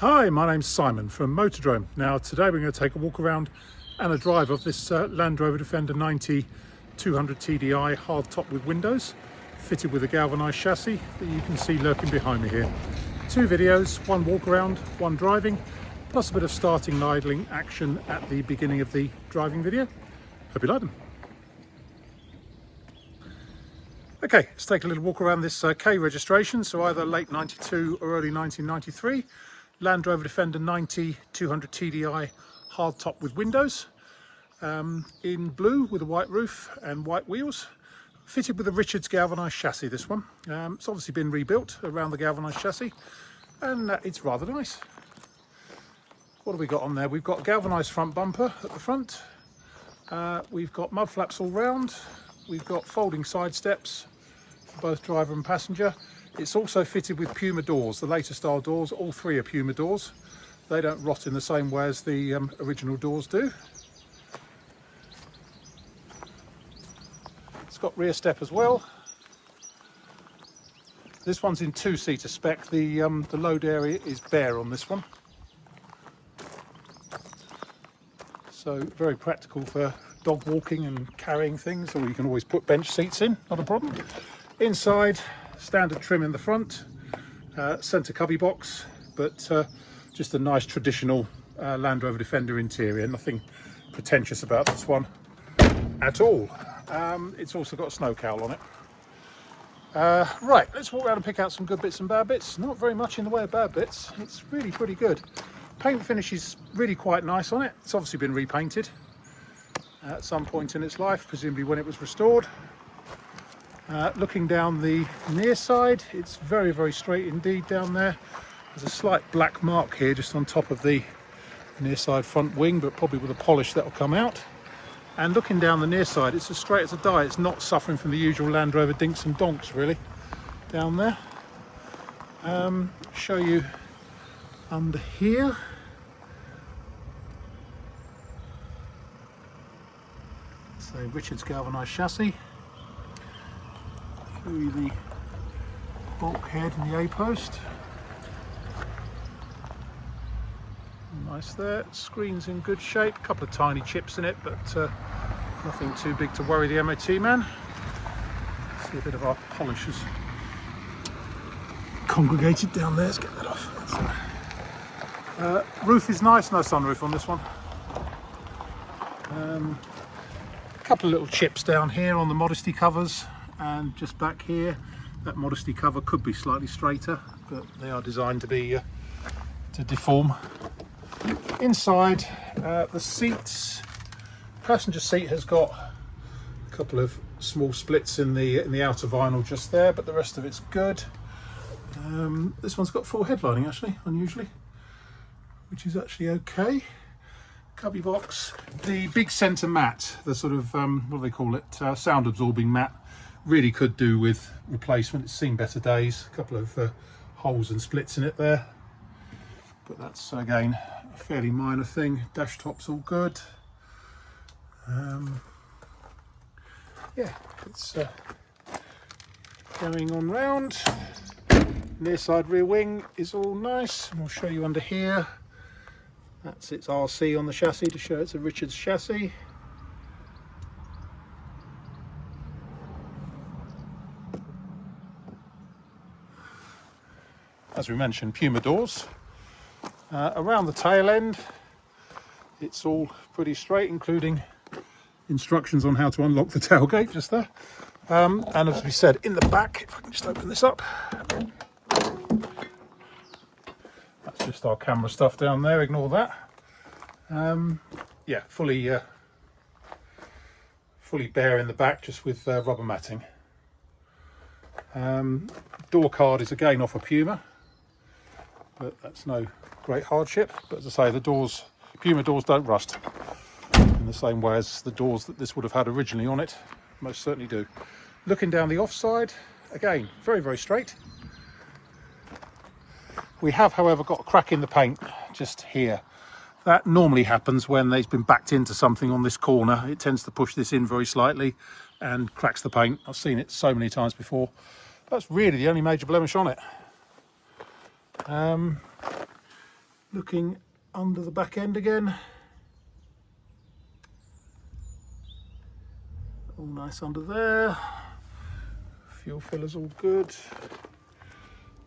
Hi, my name's Simon from Motodrome. Now today we're going to take a walk around and a drive of this Land Rover Defender 90 200 TDI hardtop with windows, fitted with a galvanised chassis that you can see lurking behind me here. 2 videos, one walk around, one driving, plus a bit of starting and idling action at the beginning of the driving video. Hope you like them. Okay, let's take a little walk around this K registration, so either late 92 or early 1993. Land Rover Defender 90 200 TDI hardtop with windows, in blue with a white roof and white wheels, fitted with a Richards galvanised chassis. This one, it's obviously been rebuilt around the galvanised chassis, and it's rather nice. What have we got on there? We've got a galvanised front bumper at the front, we've got mud flaps all round, we've got folding side steps for both driver and passenger. It's also fitted with Puma doors, the later style doors. All 3 are Puma doors. They don't rot in the same way as the original doors do. It's got rear step as well. This one's in 2-seater spec. The load area is bare on this one, so very practical for dog walking and carrying things, or you can always put bench seats in, not a problem. Inside, standard trim in the front, centre cubby box, but just a nice traditional Land Rover Defender interior. Nothing pretentious about this one at all. It's also got a snow cowl on it. Right, let's walk around and pick out some good bits and bad bits. Not very much in the way of bad bits. It's really pretty good. Paint finish is really quite nice on it. It's obviously been repainted at some point in its life, presumably when it was restored. Looking down the near side, it's very, very straight indeed down there. There's a slight black mark here just on top of the near side front wing, but probably with a polish that will come out. And looking down the near side, it's as straight as a die. It's not suffering from the usual Land Rover dinks and donks really down there. Show you under here. So Richards galvanised chassis. Show you the bulkhead and the A-post. Nice there. Screen's in good shape. A couple of tiny chips in it, but nothing too big to worry the MOT man. See a bit of our polish has congregated down there. Let's get that off. Roof is nice. No sunroof on this one. A couple of little chips down here on the modesty covers. And just back here, that modesty cover could be slightly straighter, but they are designed to be to deform. Inside, the seats, passenger seat has got a couple of small splits in the outer vinyl just there, but the rest of it's good. This one's got full headlining actually, unusually, which is actually okay. Cubby box, the big centre mat, the sort of what do they call it, sound absorbing mat, really could do with replacement. It's seen better days. A couple of holes and splits in it there, but that's again a fairly minor thing. Dash top's all good. Yeah, it's going on round. Near side rear wing is all nice, and I'll show you under here. That's its RC on the chassis to show it's a Richards chassis. As we mentioned, Puma doors. Around the tail end, it's all pretty straight, including instructions on how to unlock the tailgate just there. And as we said, in the back, if I can just open this up, that's just our camera stuff down there, ignore that. Yeah, fully bare in the back, just with rubber matting. Door card is again off a Puma, but that's no great hardship. But as I say, the doors, Puma doors, don't rust in the same way as the doors that this would have had originally on it most certainly do. Looking down the offside, again, very, very straight. We have, however, got a crack in the paint just here. That normally happens when they've been backed into something on this corner. It tends to push this in very slightly and cracks the paint. I've seen it so many times before. That's really the only major blemish on it. Looking under the back end again, all nice under there. Fuel filler's all good.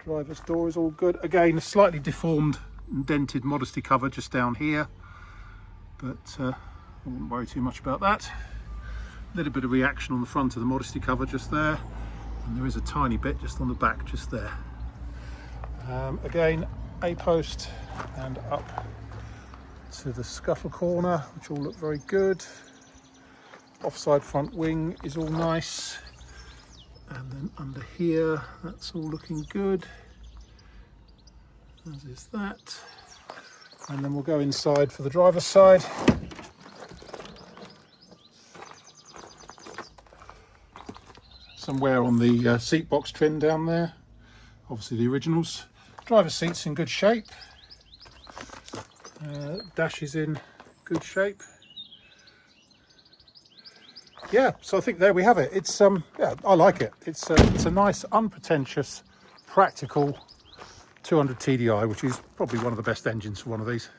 Driver's door is all good. Again, a slightly deformed and dented modesty cover just down here, but I wouldn't worry too much about that. A little bit of reaction on the front of the modesty cover just there, and there is a tiny bit just on the back just there. Again, a post and up to the scuttle corner, which all look very good. Offside front wing is all nice, and then under here that's all looking good, as is that. And then we'll go inside for the driver's side. Some wear on the seat box trim down there, obviously the originals. Driver's seat's in good shape. Dash is in good shape. Yeah, so I think there we have it. It's yeah, I like it. It's a nice, unpretentious, practical 200 TDI, which is probably one of the best engines for one of these.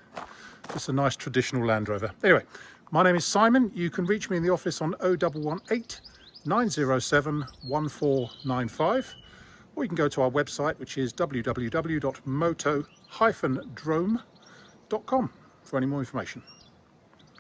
Just a nice traditional Land Rover. Anyway, my name is Simon. You can reach me in the office on 0118 907 1495, or you can go to our website, which is www.moto-drome.com for any more information.